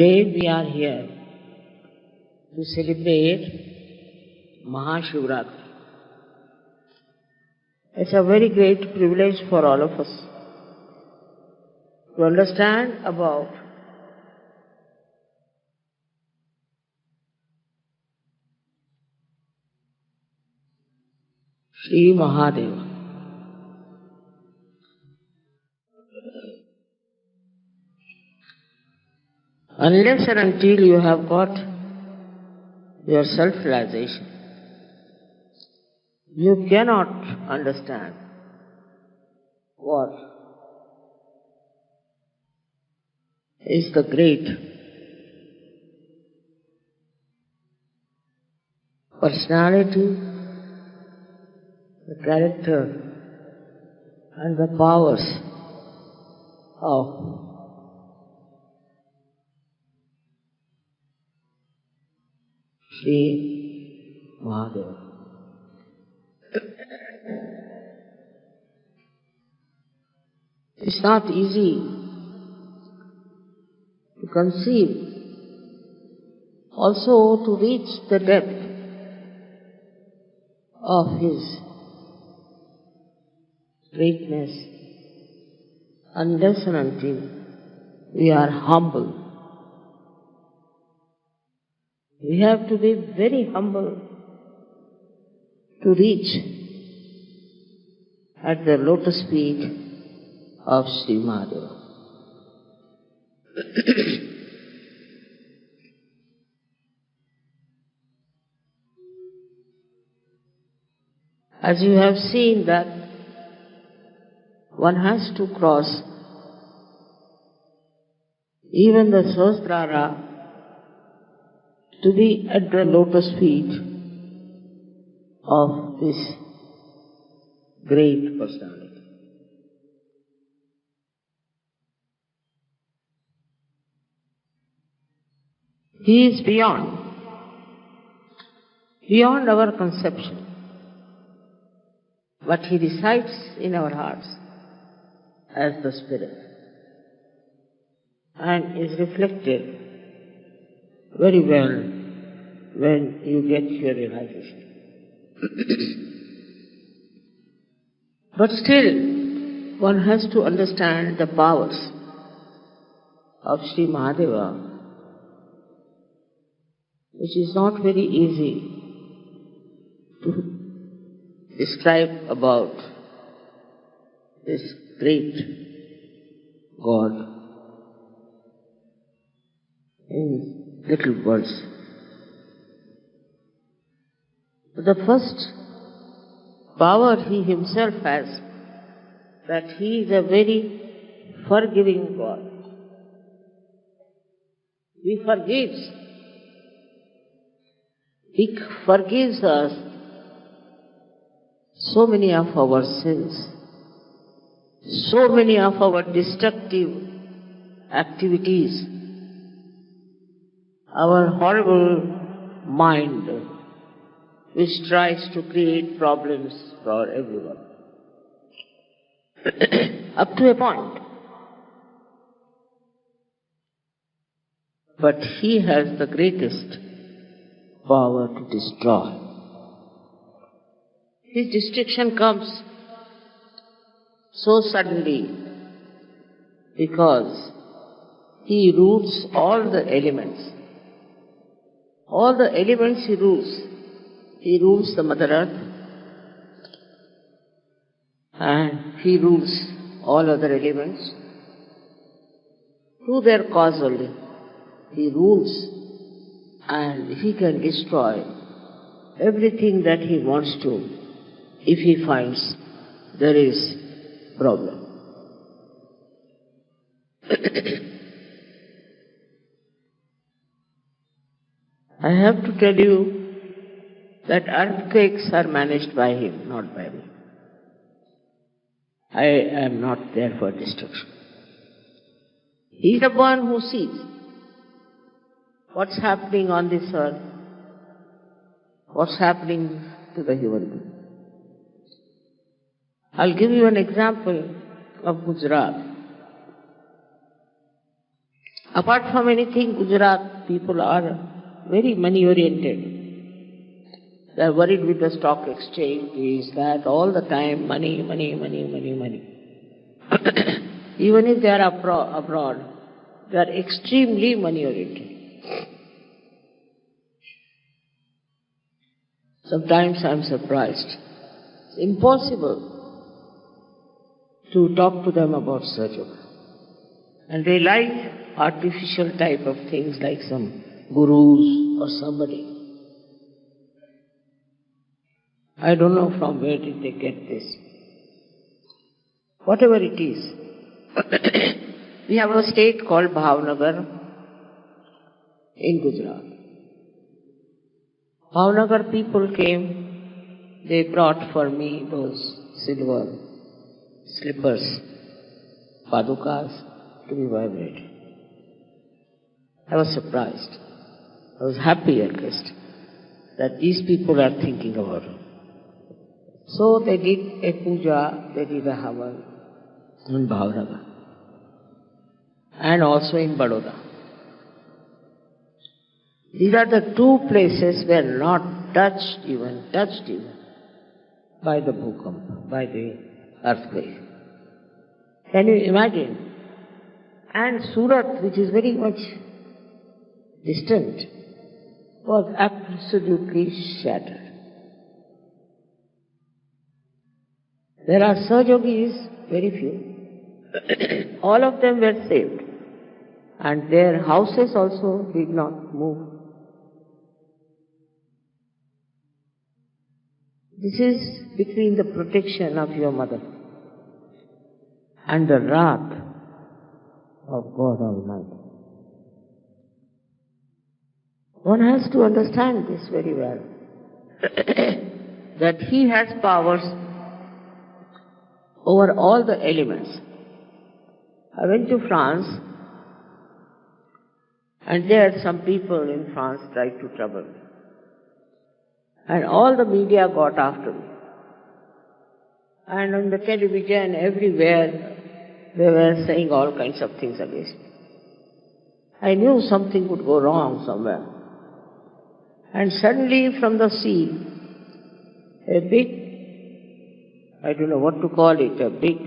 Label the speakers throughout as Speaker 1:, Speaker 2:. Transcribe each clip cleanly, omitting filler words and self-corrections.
Speaker 1: Today we are here to celebrate Mahashivaratri. It's a very great privilege for all of us to understand about Sri Mahadeva. Unless and until you have got your self-realization, you cannot understand what is the great personality, the character and the powers of Sri Mahadeva. It's not easy to conceive, also to reach the depth of his greatness unless and until we are humble. We have to be very humble to reach at the lotus feet of Sri Mahadeva. As you have seen that one has to cross even the Sahasrara to be at the lotus feet of this great personality. He is beyond our conception, but he resides in our hearts as the Spirit and is reflected very well when you get your realization. But still, one has to understand the powers of Sri Mahadeva, which is not very easy to describe about this great God in little words. The first power he himself has, that he is a very forgiving God. He forgives. He forgives us so many of our sins, so many of our destructive activities, our horrible mind which tries to create problems for everyone. Up to a point. But he has the greatest power to destroy. His destruction comes so suddenly because he rules all the elements. All the elements he rules. He rules the Mother Earth and he rules all other elements. Through their causal, he rules and he can destroy everything that he wants to if he finds there is problem. I have to tell you that earthquakes are managed by him, not by me. I am not there for destruction. He is the one who sees what's happening on this earth, what's happening to the human being. I'll give you an example of Gujarat. Apart from anything, Gujarat people are very money oriented. They are worried with the stock exchange, this, that, all the time, money, money, money, money, money. Even if they are abroad, they are extremely money oriented. Sometimes I am surprised. It's impossible to talk to them about Sahaja. And they like artificial type of things like some gurus or somebody. I don't know from where did they get this. Whatever it is. We have a state called Bhavnagar in Gujarat. Bhavnagar people came, they brought for me those silver slippers, padukas, to be vibrated. I was surprised. I was happy at least that these people are thinking about it. So they did a puja, they did a havan in Bhavnagar and also in Baroda. These are the two places where not touched even by the bhukamp, by the earthquake. Can you imagine? And Surat, which is very much distant, was absolutely shattered. There are Sahajogis, very few. All of them were saved. And their houses also did not move. This is between the protection of your mother and the wrath of God Almighty. One has to understand this very well, that He has powers over all the elements. I went to France, and there some people in France tried to trouble me. And all the media got after me. And on the television, everywhere, they were saying all kinds of things against me. I knew something would go wrong somewhere. And suddenly from the sea, a big, I don't know what to call it, a big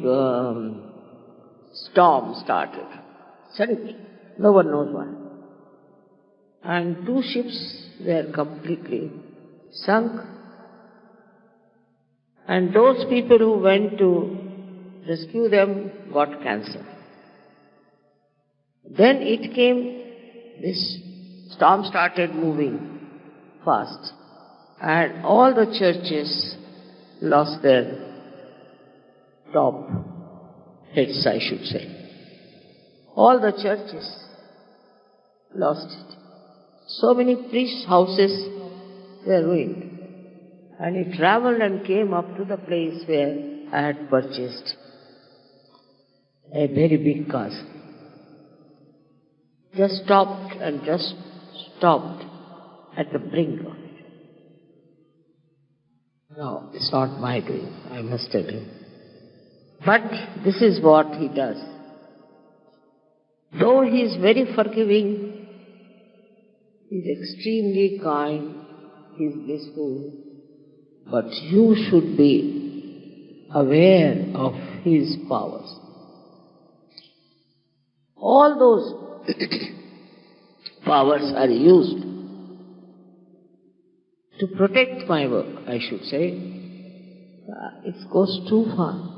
Speaker 1: storm started. Suddenly, no one knows why. And two ships were completely sunk. And those people who went to rescue them got cancer. Then it came, this storm started moving fast, and all the churches lost their top heads, I should say. All the churches lost it. So many priests' houses were ruined. And it travelled and came up to the place where I had purchased a very big castle. Just stopped at the brink of it. No, it's not my doing, I must tell you. But this is what He does. Though He is very forgiving, He is extremely kind, He is blissful, but you should be aware of His powers. All those powers are used to protect my work, I should say. It goes too far.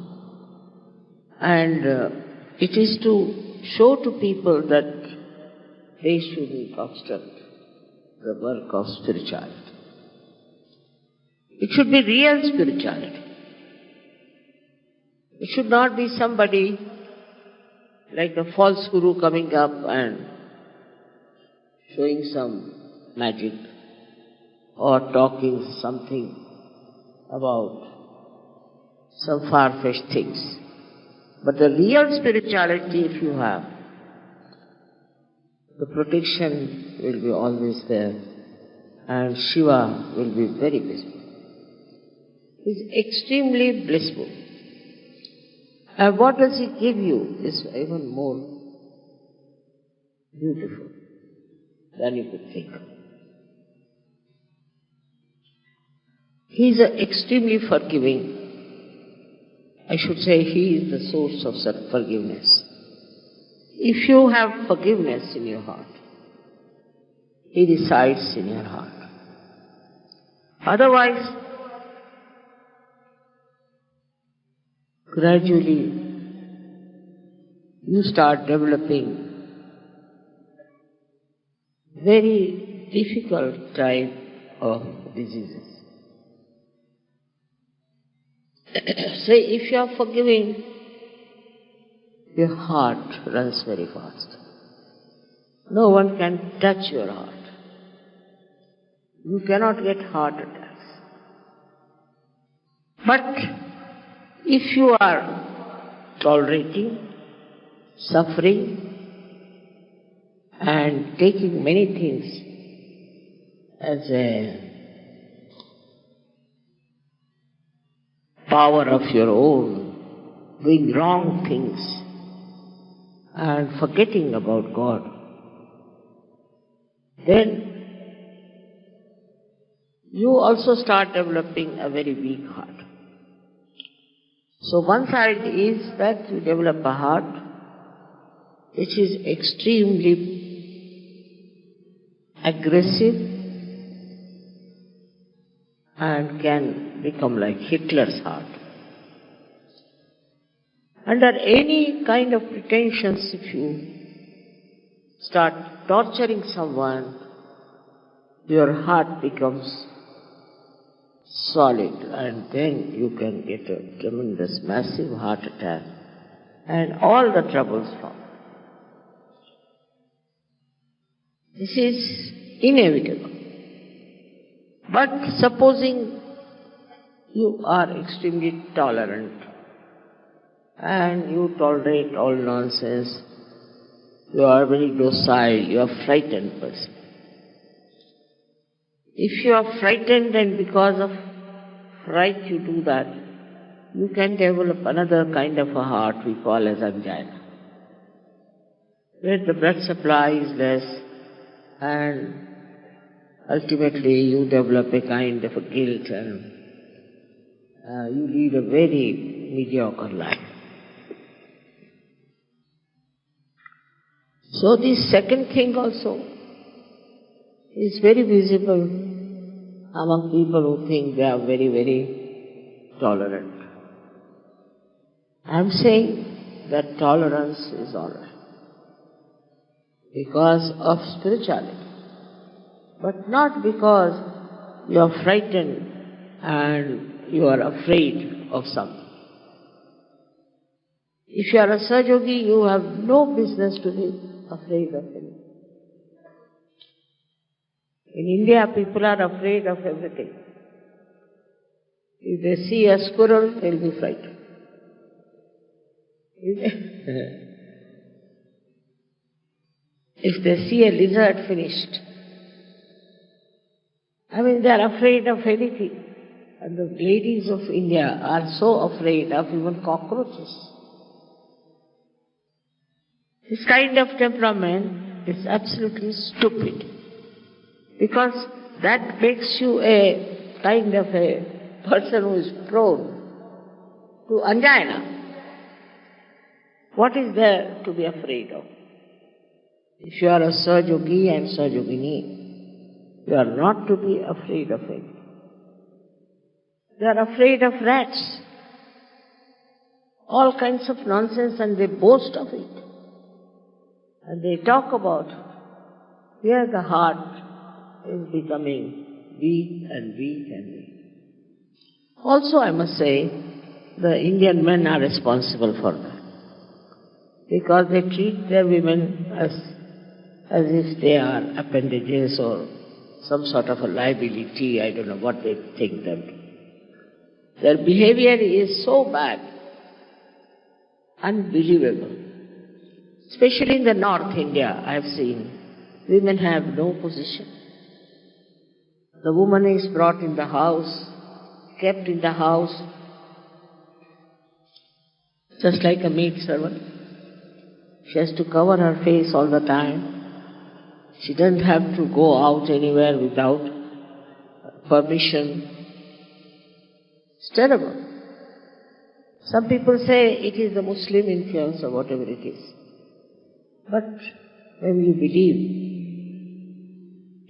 Speaker 1: And it is to show to people that they shouldn't obstruct the work of spirituality. It should be real spirituality. It should not be somebody like a false guru coming up and showing some magic or talking something about some far-fetched things. But the real spirituality, if you have, the protection will be always there, and Shiva will be very blissful. He is extremely blissful. And what does He give you is even more. beautiful than you could think. He is extremely forgiving. I should say he is the source of forgiveness. If you have forgiveness in your heart, he resides in your heart. Otherwise, gradually you start developing very difficult type of diseases. Say, if you are forgiving, your heart runs very fast. No one can touch your heart. You cannot get heart attacks. But if you are tolerating, suffering, and taking many things as a power of your own, doing wrong things, and forgetting about God, then you also start developing a very weak heart. So one side is that you develop a heart which is extremely aggressive and can become like Hitler's heart. Under any kind of pretensions, if you start torturing someone, your heart becomes solid, and then you can get a tremendous, massive heart attack and all the troubles from. This is inevitable. But supposing you are extremely tolerant and you tolerate all nonsense, you are very docile, you are a frightened person. If you are frightened and because of fright you do that, you can develop another kind of a heart we call as angina, where the blood supply is less and ultimately you develop a kind of a guilt and you lead a very mediocre life. So this second thing also is very visible among people who think they are very, very tolerant. I am saying that tolerance is all right because of spirituality, but not because you are frightened and you are afraid of something. If you are a Sahajogi, you have no business to be afraid of anything. In India, people are afraid of everything. If they see a squirrel, they'll be frightened. If they see a lizard, finished. I mean, they are afraid of anything. And the ladies of India are so afraid of even cockroaches. This kind of temperament is absolutely stupid, because that makes you a kind of a person who is prone to angina. What is there to be afraid of? If you are a Sahajogi and Sahajogini, you are not to be afraid of it. They are afraid of rats, all kinds of nonsense, and they boast of it. And they talk about here the heart is becoming weak and weak and weak. Also, I must say, the Indian men are responsible for that, because they treat their women as if they are appendages or some sort of a liability. I don't know what they think them. Their behavior is so bad, unbelievable. Especially in the North India, I have seen women have no position. The woman is brought in the house, kept in the house, just like a maid servant. She has to cover her face all the time. She doesn't have to go out anywhere without permission. It's terrible. Some people say it is the Muslim influence or whatever it is. But when you believe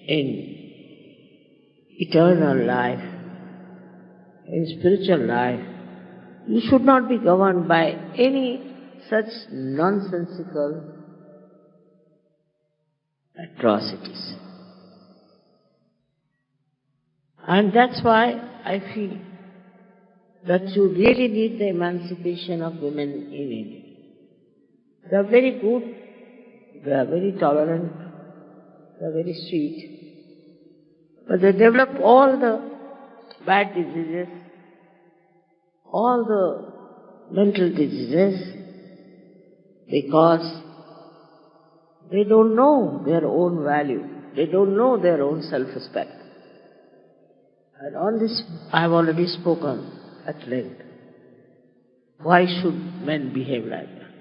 Speaker 1: in eternal life, in spiritual life, you should not be governed by any such nonsensical atrocities. And that's why I feel that you really need the emancipation of women in India. They are very good, they are very tolerant, they are very sweet, but they develop all the bad diseases, all the mental diseases, because they don't know their own value, they don't know their own self-respect. And on this I have already spoken at length. Why should men behave like that?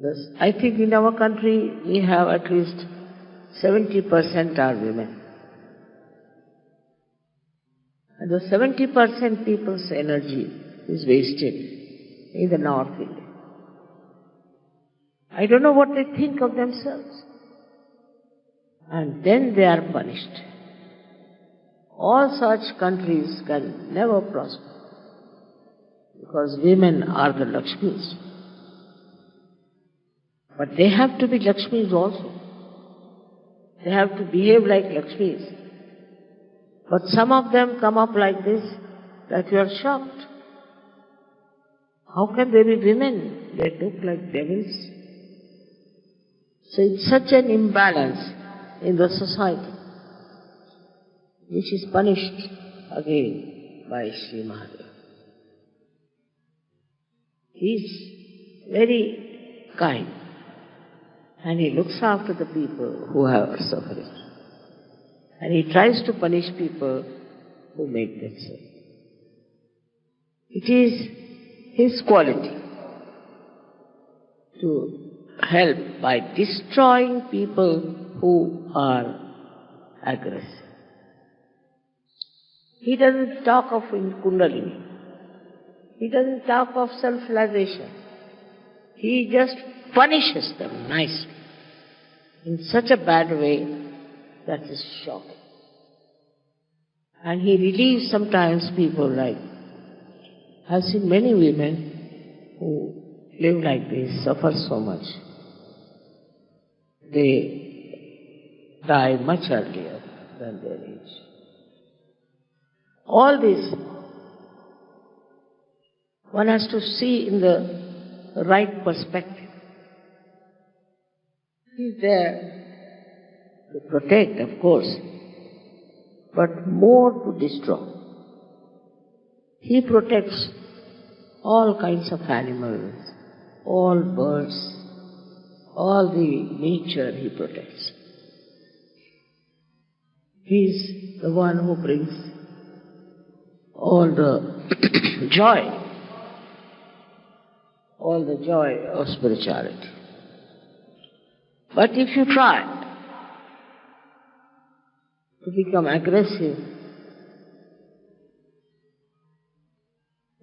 Speaker 1: Thus, I think in our country we have at least 70% are women. And the 70% people's energy is wasted in the North India. I don't know what they think of themselves. And then they are punished. All such countries can never prosper, because women are the Lakshmis. But they have to be Lakshmis also. They have to behave like Lakshmis. But some of them come up like this that you are shocked. How can they be women? They look like devils. So it's such an imbalance in the society, which is punished again by Sri Mahadev. He is very kind and he looks after the people who are suffering. And he tries to punish people who make them so. It is his quality to help by destroying people who are aggressive. He doesn't talk of Kundalini. He doesn't talk of self-realization. He just punishes them nicely in such a bad way that is shocking. And he relieves sometimes people like, I've seen many women who live like this, suffer so much. They die much earlier than their age. All this, one has to see in the right perspective. He's there to protect, of course, but more to destroy. He protects all kinds of animals, all birds, all the nature he protects. He's the one who brings all the joy of spirituality. But if you try to become aggressive,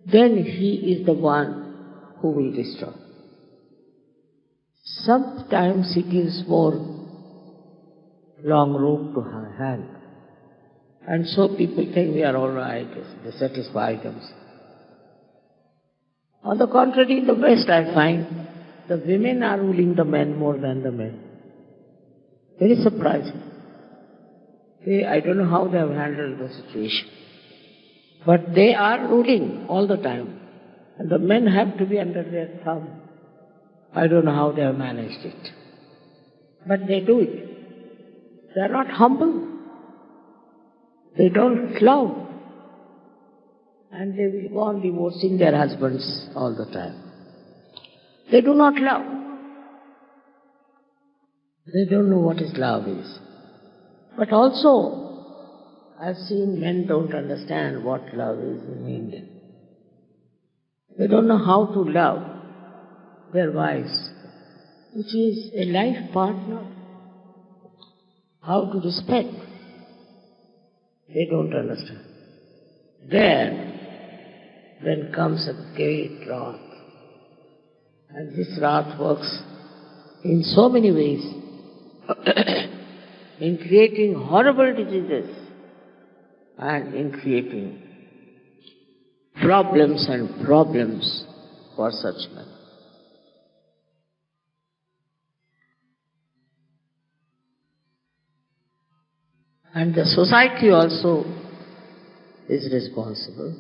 Speaker 1: then he is the one who will destroy. Sometimes he gives more long rope to hand. And so people think we are all right, they satisfy themselves. On the contrary, in the West I find the women are ruling the men more than the men. Very surprising. I don't know how they have handled the situation. But they are ruling all the time. And the men have to be under their thumb. I don't know how they have managed it. But they do it. They are not humble. They don't love. And they will go on divorcing their husbands all the time. They do not love. They don't know what is love is. But also, I've seen men don't understand what love is in India. They don't know how to love their wives, which is a life partner. how to respect. They don't understand. Then comes a great wrath. And this wrath works in so many ways, in creating horrible diseases and in creating problems and problems for such men. And the society also is responsible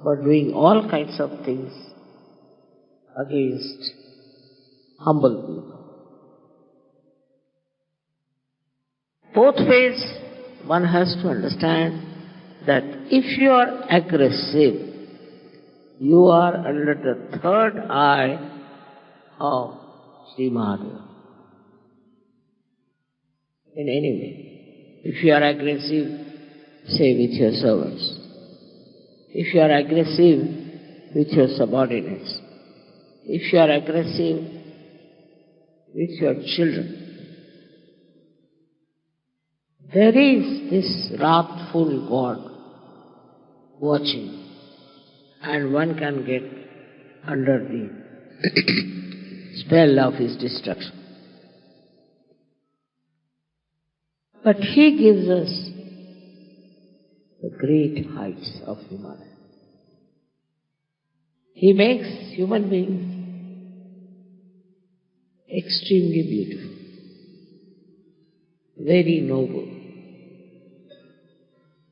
Speaker 1: for doing all kinds of things against humble people. Both ways, one has to understand that if you are aggressive, you are under the third eye of Sri Mahadeva. In any way. If you are aggressive, say with your servants. If you are aggressive with your subordinates. If you are aggressive with your children. There is this wrathful God watching, and one can get under the spell of his destruction. But he gives us the great heights of humanity. He makes human beings extremely beautiful, very noble.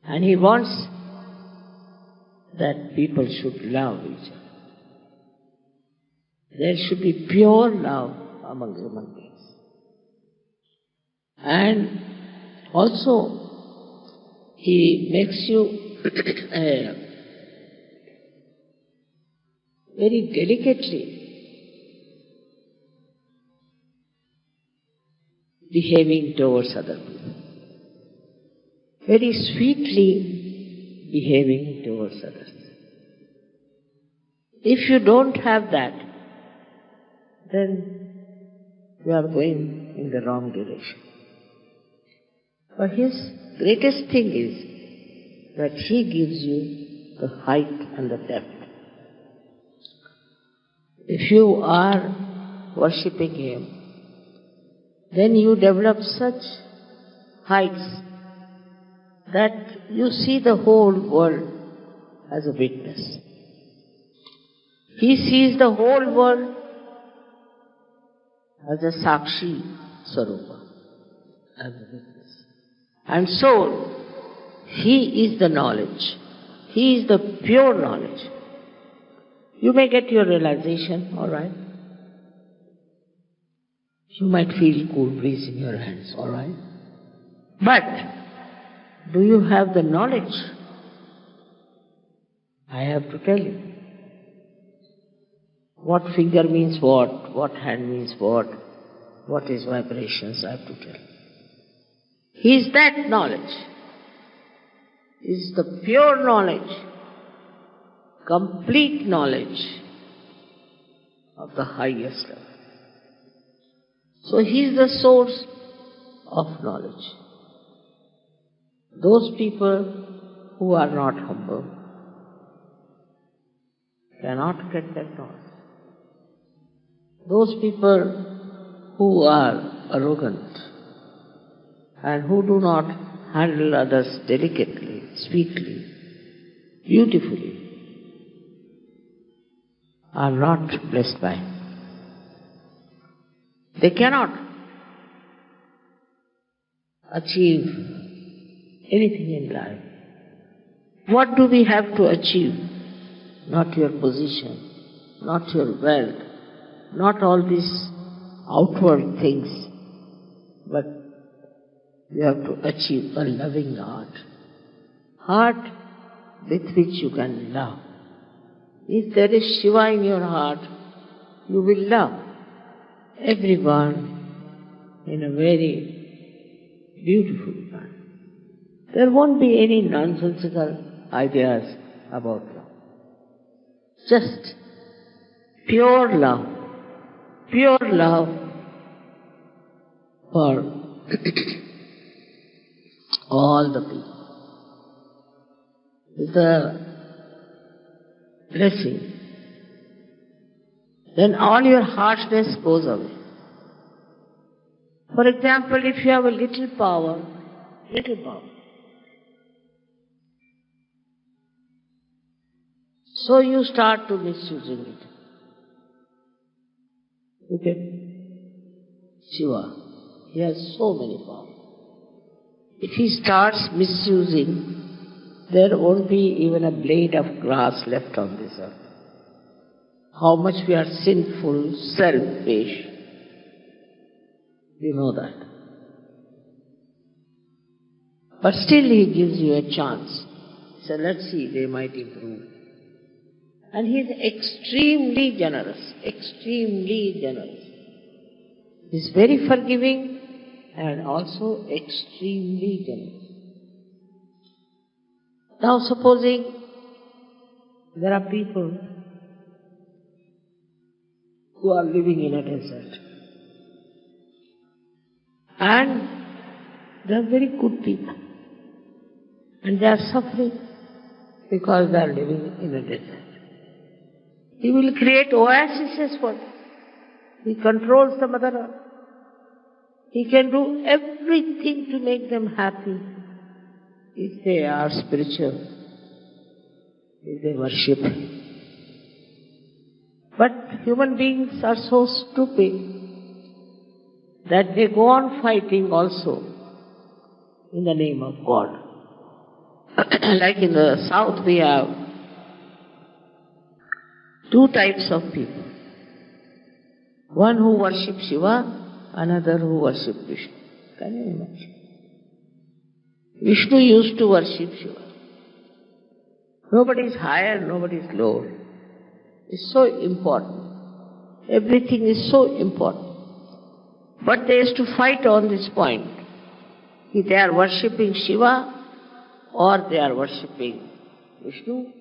Speaker 1: And he wants that people should love each other. There should be pure love among human beings. And also, he makes you very delicately behaving towards other people. Very sweetly behaving towards others. If you don't have that, then you are going in the wrong direction. But his greatest thing is that he gives you the height and the depth. If you are worshipping him, then you develop such heights that you see the whole world as a witness. He sees the whole world as a Sakshi Sarupa, as a witness. And so, he is the knowledge. He is the pure knowledge. You may get your realization, all right? You might feel cool breeze in your hands, all right? But, do you have the knowledge? I have to tell you. What finger means what hand means what is vibrations, I have to tell you. He is that knowledge. He is the pure knowledge, complete knowledge of the highest level. So he is the source of knowledge. Those people who are not humble cannot get that knowledge. Those people who are arrogant and who do not handle others delicately, sweetly, beautifully, are not blessed by him. They cannot achieve anything in life. What do we have to achieve? Not your position, not your wealth, not all these outward things, but you have to achieve a loving heart. Heart with which you can love. If there is Shiva in your heart, you will love everyone in a very beautiful manner. There won't be any nonsensical ideas about love. Just pure love for all the people. With the blessing, then all your harshness goes away. For example, if you have a little power, so you start to misusing it. Look at Shiva. He has so many powers. If he starts misusing, there won't be even a blade of grass left on this earth. How much we are sinful, selfish, you know that. But still he gives you a chance. So let's see, they might improve. And he is extremely generous, extremely generous. He is very forgiving and also extremely generous. Now supposing there are people who are living in a desert and they are very good people and they are suffering because they are living in a desert. He will create oases for them. He controls the Mother Earth. He can do everything to make them happy if they are spiritual, if they worship Him. But human beings are so stupid that they go on fighting also in the name of God. Like in the south we have two types of people. One who worships Shiva, another who worships Vishnu. Can you imagine? Vishnu used to worship Shiva. Nobody is higher, nobody is lower. It's so important. Everything is so important. But they used to fight on this point. If they are worshipping Shiva or they are worshipping Vishnu,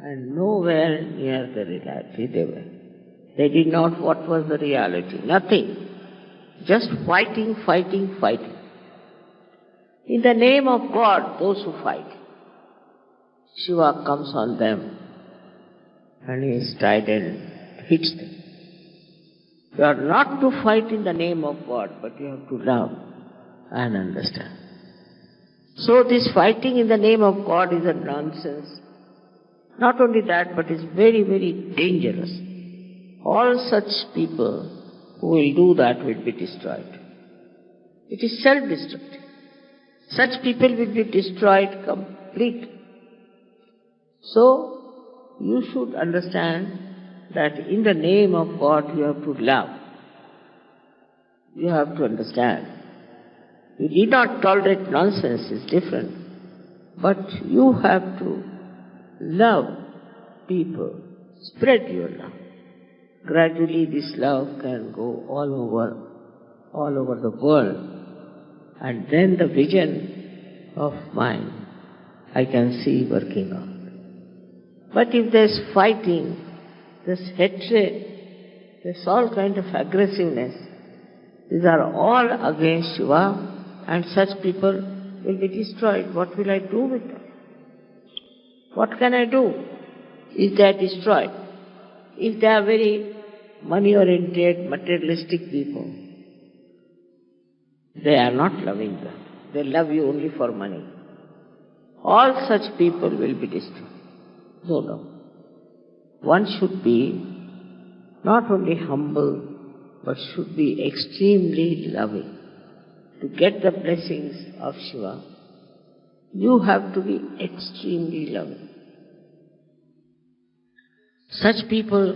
Speaker 1: and nowhere near the reality they were. They did not what was the reality. Nothing. Just fighting, fighting, fighting. In the name of God, those who fight, Shiva comes on them and his trident hits them. You are not to fight in the name of God, but you have to love and understand. So this fighting in the name of God is a nonsense. Not only that, but it's very, very dangerous. All such people who will do that will be destroyed. It is self-destructive. Such people will be destroyed completely. So, you should understand that in the name of God you have to love. You have to understand. You need not tolerate nonsense, it's different. But you have to love people. Spread your love. Gradually this love can go all over the world. And then the vision of mine I can see working out. But if there's fighting, there's hatred, there's all kind of aggressiveness, these are all against Shiva, and such people will be destroyed. What will I do with them? What can I do if they are destroyed? If they are very money-oriented, materialistic people, they are not loving them. They love you only for money. All such people will be destroyed. No. One should be not only humble, but should be extremely loving. To get the blessings of Shiva, you have to be extremely loving. Such people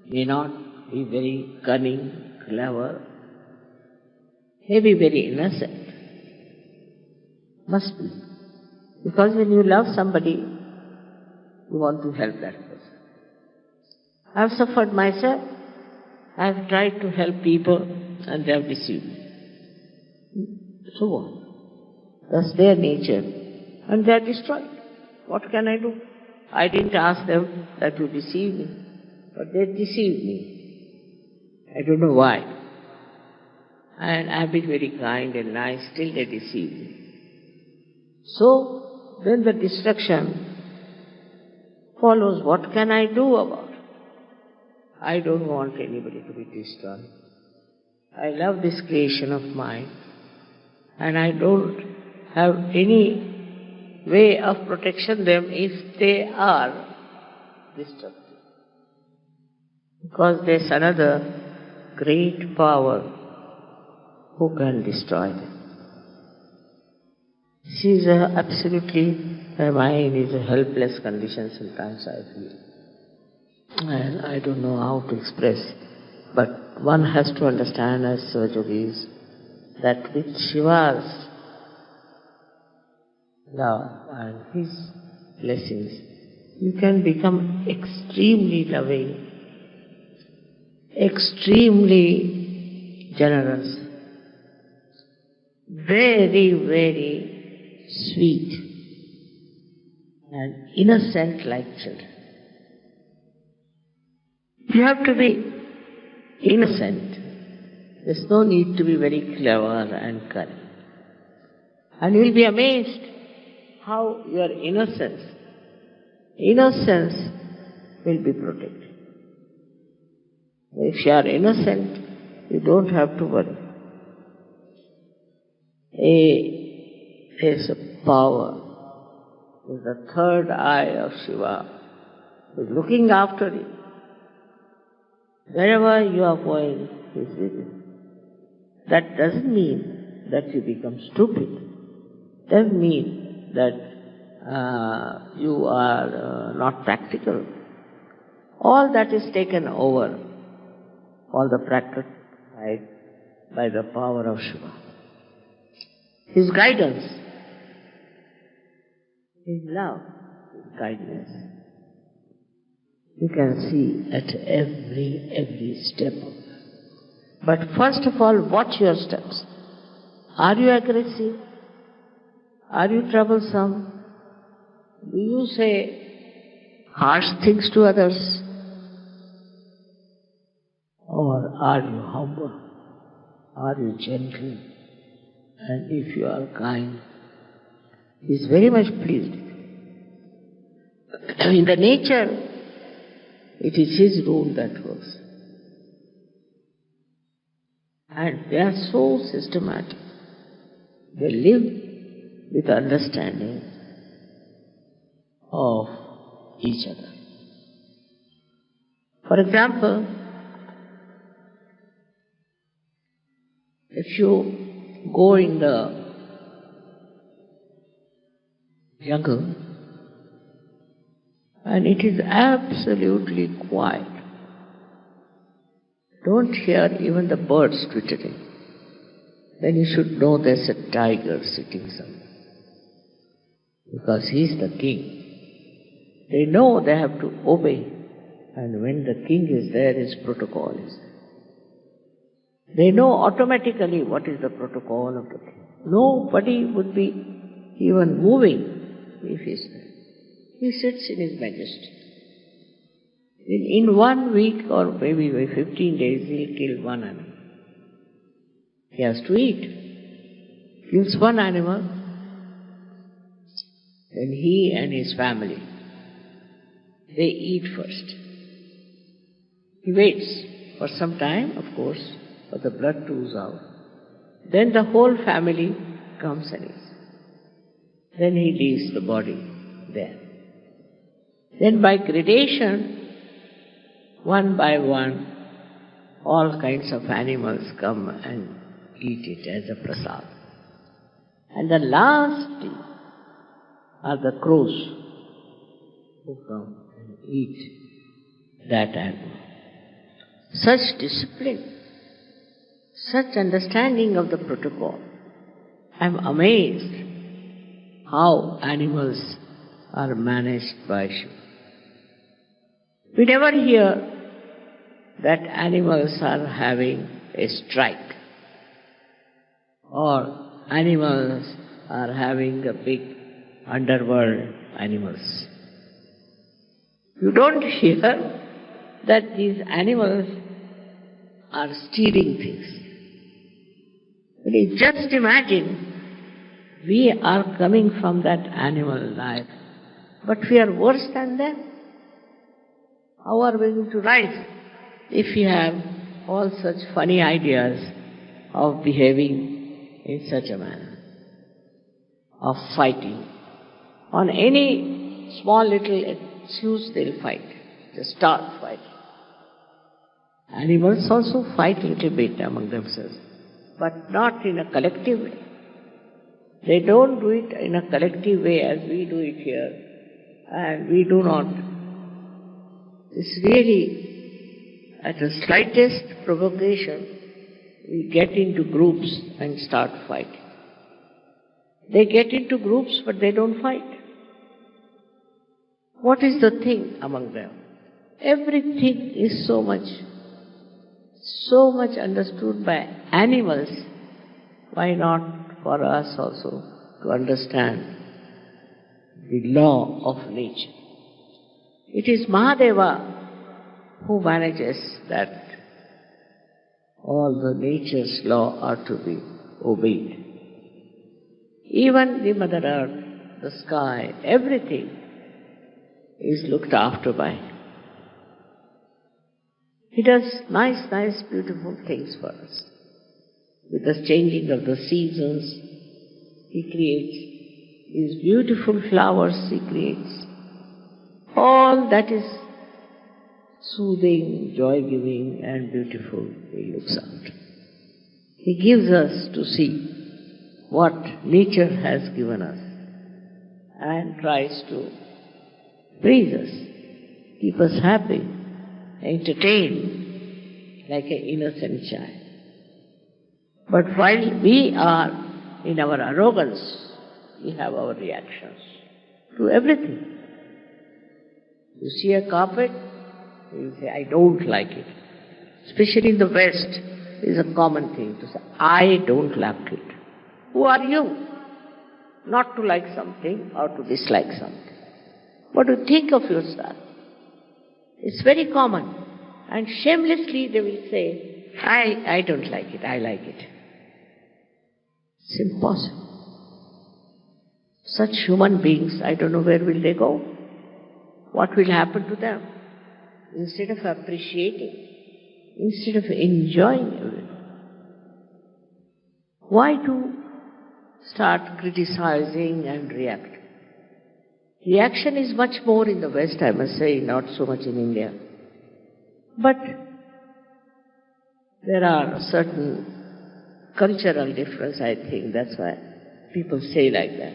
Speaker 1: may not be very cunning, clever, may be very innocent. Must be. Because when you love somebody, you want to help that person. I have suffered myself. I have tried to help people and they have deceived me. So what? That's their nature. And they are destroyed. What can I do? I didn't ask them that you deceived me, but they deceived me. I don't know why. And I've been very kind and nice, still they deceived me. So, then the destruction follows. What can I do about it? I don't want anybody to be destroyed. I love this creation of mine, and I don't have any way of protection them if they are destructive. Because there's another great power who can destroy them. Her mind is a helpless condition sometimes, I feel. And I don't know how to express, but one has to understand as Yogis that with Shiva's love and his blessings, you can become extremely loving, extremely generous, very, very sweet and innocent like children. You have to be innocent. There's no need to be very clever and cunning. And you'll be amazed how your innocence will be protected. If you are innocent, you don't have to worry. There's a power. There's the third eye of Shiva who is looking after you. Wherever you are going, he is with you. That doesn't mean that you become stupid. Doesn't mean that you are not practical. All that is taken over, all the practice by the power of Shiva. His guidance, his love, his kindness. You can see at every step. But first of all, watch your steps. Are you aggressive? Are you troublesome? Do you say harsh things to others? Or are you humble? Are you gentle? And if you are kind, he is very much pleased. In the nature, it is his rule that works. And they are so systematic. They live with understanding of each other. For example, if you go in the jungle and it is absolutely quiet, don't hear even the birds twittering, then you should know there's a tiger sitting somewhere. Because he's the king. They know they have to obey, and when the king is there, his protocol is there. They know automatically what is the protocol of the king. Nobody would be even moving if he's there. He sits in his majesty. In 1 week or maybe 15 days, he'll kill one animal. He has to eat. Kills one animal, then he and his family, they eat first. He waits for some time, of course, for the blood to ooze out. Then the whole family comes and eats. Then he leaves the body there. Then by gradation, one by one, all kinds of animals come and eat it as a prasad. And the last thing are the crows who come and eat that animal. Such discipline, such understanding of the protocol. I am amazed how animals are managed by Shiva. We never hear that animals are having a strike or animals are having a big underworld animals. You don't hear that these animals are stealing things. Just imagine We are coming from that animal life, but we are worse than them. How are we going to rise if we have all such funny ideas of behaving in such a manner, of fighting? On any small little excuse they'll fight, just start fighting. Animals also fight a little bit among themselves, but not in a collective way. They don't do it in a collective way as we do it here, and we do not. It's really, at the slightest provocation, we get into groups and start fighting. They get into groups, but they don't fight. What is the thing among them? Everything is so much understood by animals. Why not for us also to understand the law of nature? It is Mahadeva who manages that all the nature's law are to be obeyed. Even the Mother Earth, the sky, everything is looked after by Him. He does nice, beautiful things for us. With the changing of the seasons, He creates these beautiful flowers, He creates. All that is soothing, joy-giving and beautiful, He looks after. He gives us to see what nature has given us and tries to please us, keep us happy, entertain like an innocent child. But while we are in our arrogance, we have our reactions to everything. You see a carpet, you say, I don't like it. Especially in the West, it is a common thing to say, I don't like it. Who are you not to like something or to dislike something? What do you think of yourself? It's very common. And shamelessly they will say, I don't like it, I like it. It's impossible. Such human beings, I don't know where will they go. What will happen to them? Instead of appreciating, instead of enjoying everything. Why to start criticizing and reacting? Reaction is much more in the West, I must say, not so much in India. But there are certain cultural difference, I think. That's why people say like that.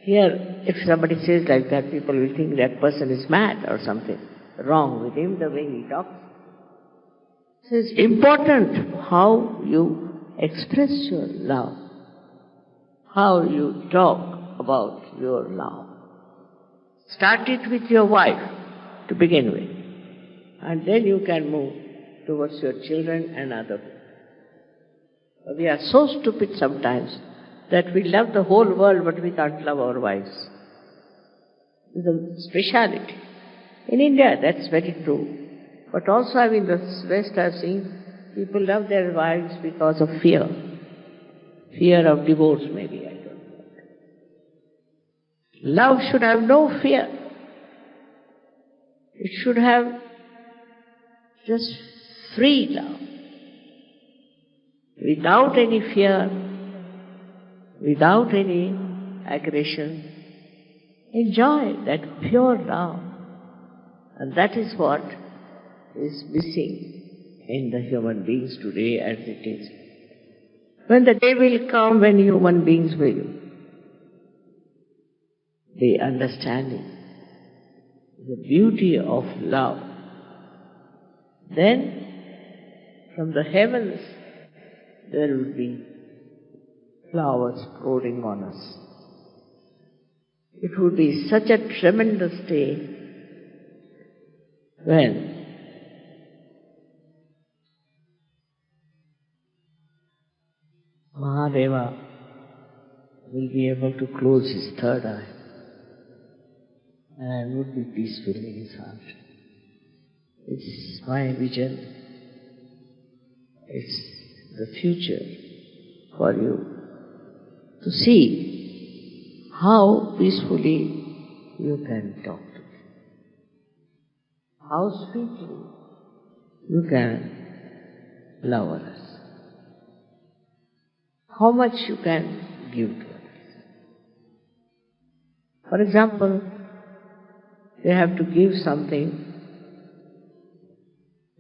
Speaker 1: Here, if somebody says like that, people will think that person is mad or something wrong with him, the way he talks. So it's important how you express your love, how you talk about your love. Start it with your wife to begin with, and then you can move towards your children and other people. We are so stupid sometimes that we love the whole world but we can't love our wives. It's a speciality. In India that's very true. But also in the West I've seen people love their wives because of fear. Fear of divorce maybe, I don't know. Love should have no fear. It should have just free love. Without any fear, without any aggression. Enjoy that pure love. And that is what is missing in the human beings today as it is. When the day will come when human beings will be understanding the beauty of love, then from the heavens there will be flowers pouring on us. It would be such a tremendous day when Mahadeva will be able to close his third eye and would be peaceful in his heart. It's my vision. It's the future for you to see how peacefully you can talk to them, how sweetly you can love others, how much you can give to others. For example, they have to give something,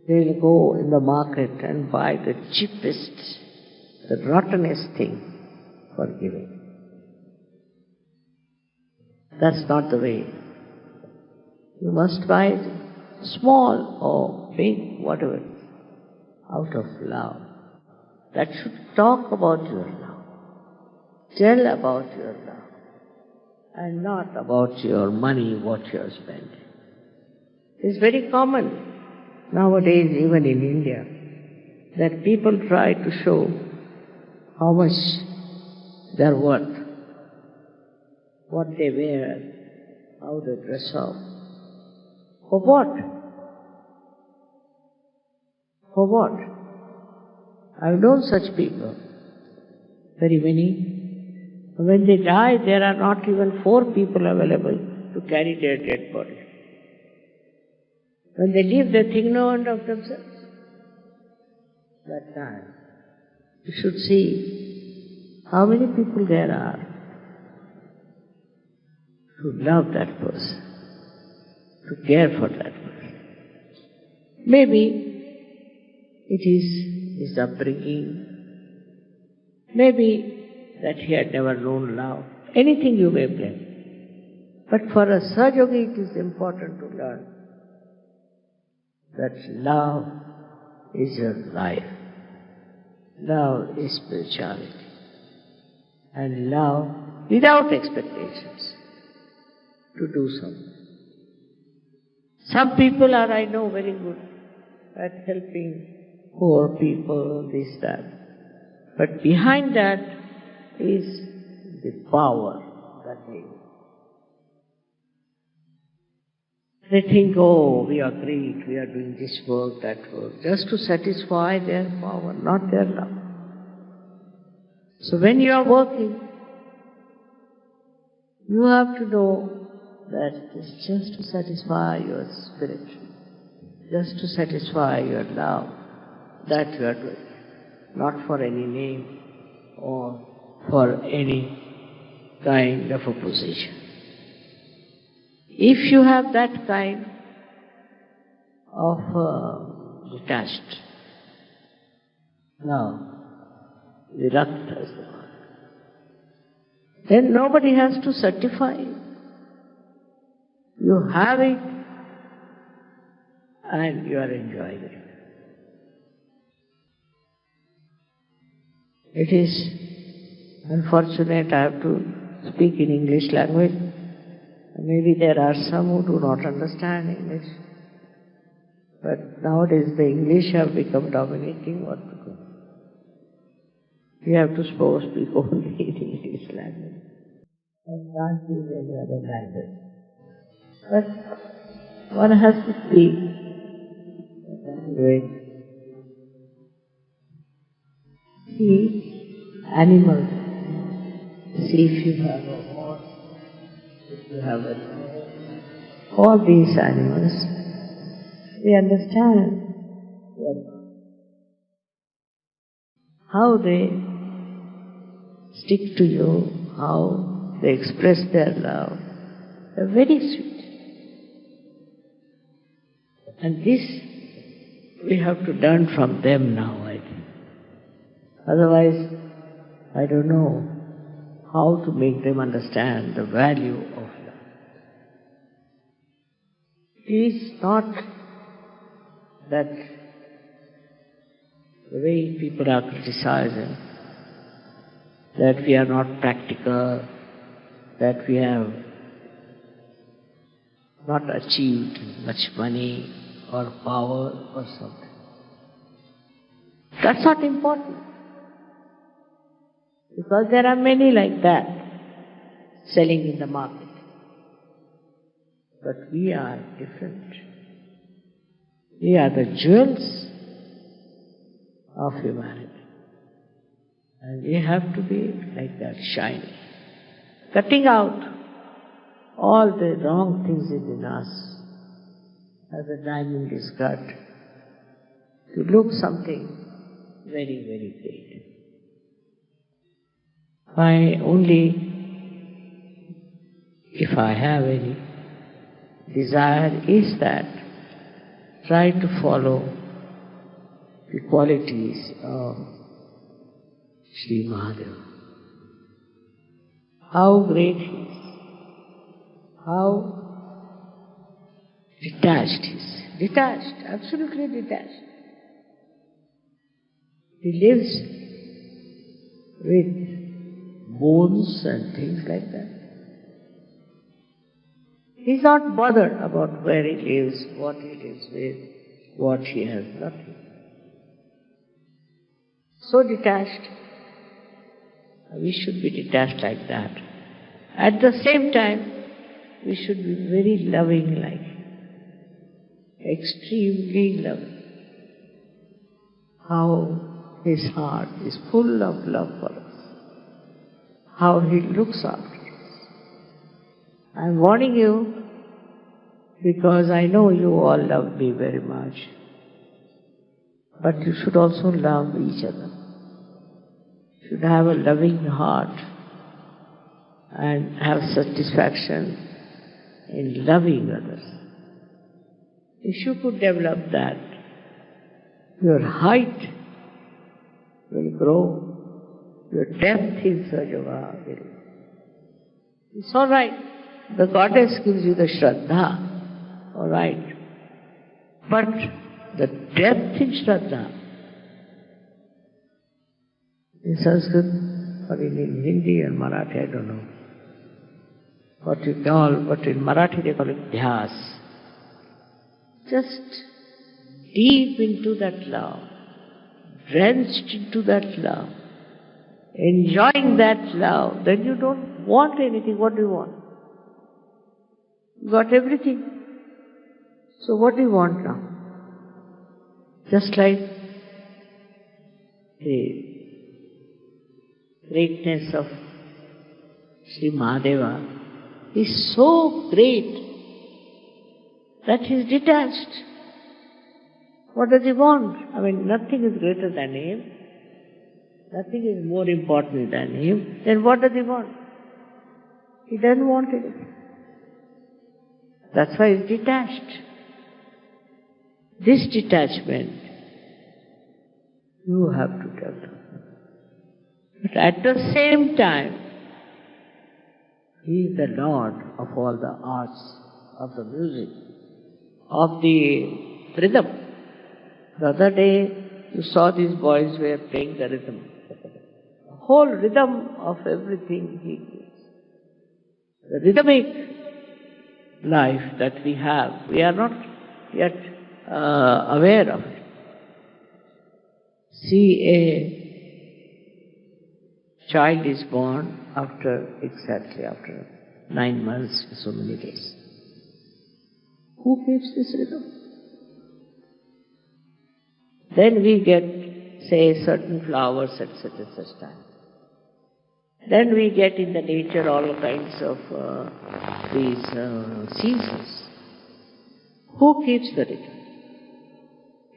Speaker 1: they'll go in the market and buy the cheapest, the rottenest thing for giving. That's not the way. You must buy it small or big, whatever, out of love. That should talk about your love, tell about your love, and not about your money, what you are spending. It's very common nowadays, even in India, that people try to show how much they're worth, what they wear, how they dress up. For what? For what? I've known such people, very many. When they die, there are not even 4 people available to carry their dead body. When they leave, they think no one of themselves. That time, you should see how many people there are to love that person, to care for that person. Maybe it is his upbringing, maybe that he had never known love. Anything you may blame. But for a Sahaja-yogi, it is important to learn that love is your life. Love is spirituality. And love without expectations to do something. Some people are, I know, very good at helping poor people, this, that. But behind that is the power that they think, oh, we are great, we are doing this work, that work, just to satisfy their power, not their love. So when you are working, you have to know that it is just to satisfy your spirit, just to satisfy your love, that you are doing, not for any name or for any kind of a position. If you have that kind of detached love, virakta is the word, then nobody has to certify you. You have it and you are enjoying it. It is unfortunate I have to speak in English language. Maybe there are some who do not understand English. But nowadays the English have become dominating. What to do? We have to speak only in English language and can't use any other language. But one has to speak. Anyway, see animals. See if you have a horse, if you have a dog. All these animals, they understand how they stick to you, how they express their love. They're very sweet. And this we have to learn from them now, I think. Otherwise, I don't know how to make them understand the value of love. It is not that the way people are criticizing, that we are not practical, that we have not achieved much money or power or something. That's not important. Because there are many like that selling in the market. But we are different. We are the jewels of humanity. And we have to be like that, shining. cutting out all the wrong things in us, as a diamond is cut, to look something very, very great. My only, if I have any desire, is that try to follow the qualities of Sri Mahadeva. How great he is, how detached he is. Detached, absolutely detached. He lives with bones and things like that. He's not bothered about where he lives, what he lives with, what he has, nothing. So detached. We should be detached like that. At the same time, we should be very loving like him. Extremely loving. How his heart is full of love for us. How he looks after us. I'm warning you because I know you all love me very much. But you should also love each other. You should have a loving heart and have satisfaction in loving others. If you could develop that, your height will grow, your depth in Sajava will. It's all right. The goddess gives you the Shraddha, all right. But the depth in Shraddha, in Sanskrit or in Hindi and Marathi, I don't know what you call, but in Marathi they call it dhyas. Just deep into that love, drenched into that love, enjoying that love, then you don't want anything. What do you want? You got everything. So what do you want now? Just like the greatness of Sri Mahadeva is so great that he is detached. What does he want? I mean, nothing is greater than him. Nothing is more important than him. Then what does he want? He doesn't want it. That's why he is detached. This detachment you have to develop. But at the same time, he is the Lord of all the arts, of the music, of the rhythm. The other day, you saw these boys were playing the rhythm. The whole rhythm of everything he gives. The rhythmic life that we have, we are not yet aware of it. See, a child is born exactly after 9 months, so many days. Who keeps this rhythm? Then we get, say, certain flowers at such and such time. Then we get in the nature all kinds of these seasons. Who keeps the rhythm?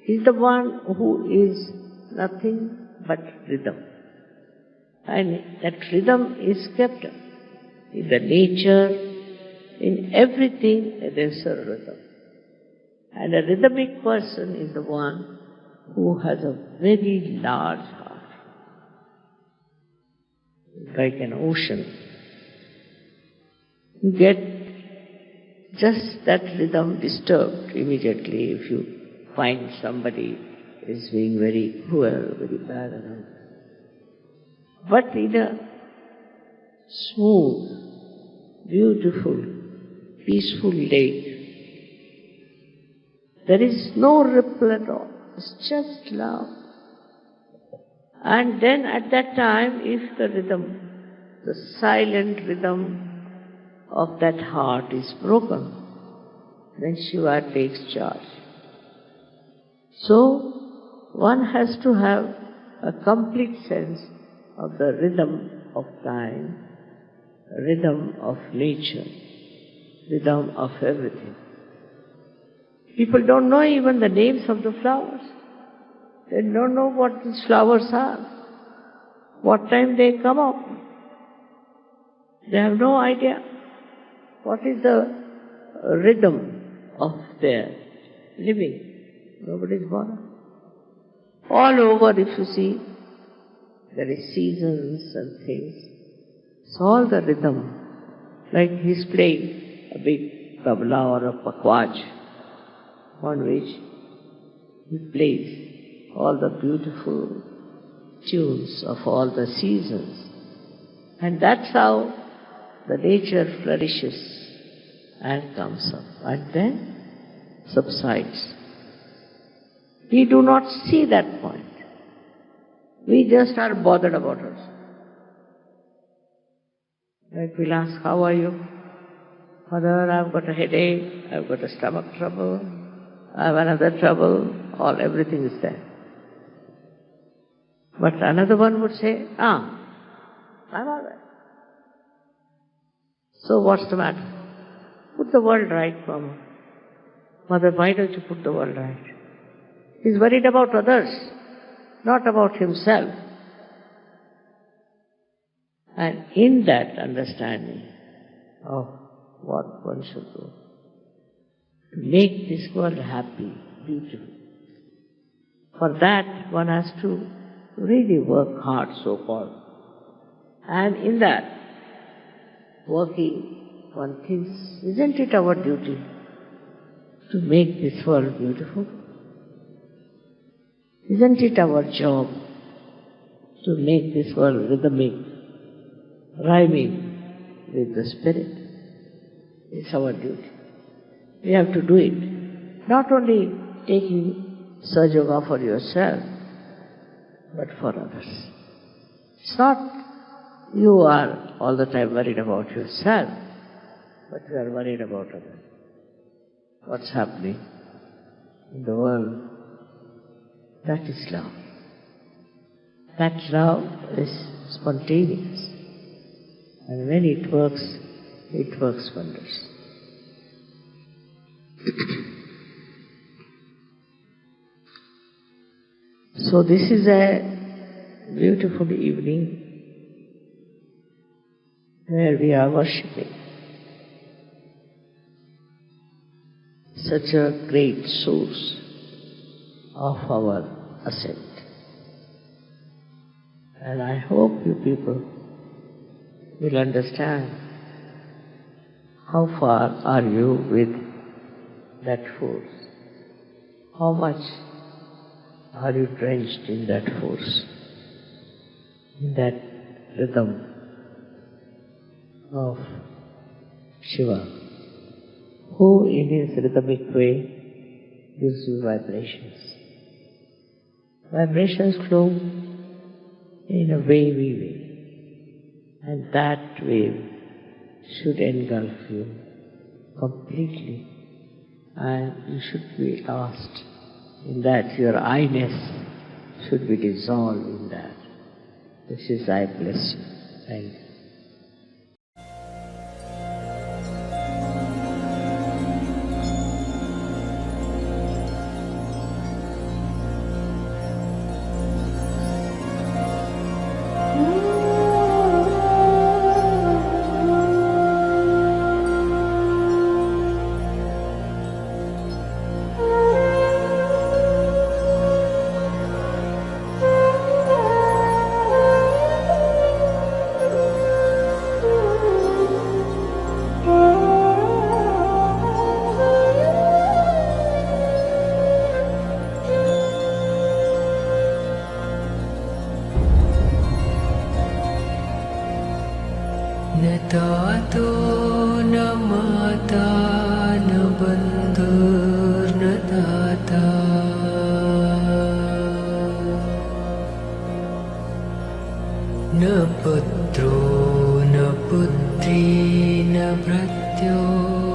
Speaker 1: He's the one who is nothing but rhythm. And that rhythm is kept in the nature, in everything there's a rhythm. And a rhythmic person is the one who has a very large heart, like an ocean. You get just that rhythm disturbed immediately if you find somebody is being very cruel, very bad around. But in a smooth, beautiful, peaceful lake, there is no ripple at all. It's just love. And then at that time, if the rhythm, the silent rhythm of that heart is broken, then Shiva takes charge. So, one has to have a complete sense of the rhythm of time rhythm of nature, rhythm of everything. People don't know even the names of the flowers. They don't know what these flowers are, what time they come up. They have no idea what is the rhythm of their living. Nobody is bothered. All over, if you see, there is seasons and things. It's all the rhythm. Like he's playing a big tabla or a pakwaj, on which he plays all the beautiful tunes of all the seasons. And that's how the nature flourishes and comes up and then subsides. We do not see that point. We just are bothered about us. Like we'll ask, how are you? Mother, I've got a headache, I've got a stomach trouble, I have another trouble, everything is there. But another one would say, I'm all right. So what's the matter? Put the world right, Mama. Mother, why don't you put the world right? He's worried about others, not about himself. And in that understanding of what one should do, to make this world happy, beautiful, for that one has to really work hard, so-called. And in that working, one thinks, isn't it our duty to make this world beautiful? Isn't it our job to make this world rhythmic, rhyming with the spirit? It's our duty. We have to do it. Not only taking Sahaja Yoga for yourself, but for others. It's not you are all the time worried about yourself, but you are worried about others. What's happening in the world? That is love. That love is spontaneous. And when it works wonders. So this is a beautiful evening where we are worshipping such a great source of our ascent. And I hope you people will understand how far are you with that force, how much are you drenched in that force, in that rhythm of Shiva, who in his rhythmic way gives you vibrations. Vibrations flow in a wavy way, and that wave should engulf you completely, and you should be lost in that. Your I-ness should be dissolved in that. This is I bless you. Thank you.
Speaker 2: न तातो न माता न बन्धुर्न दाता न पुत्रो न पुत्री न भृत्यो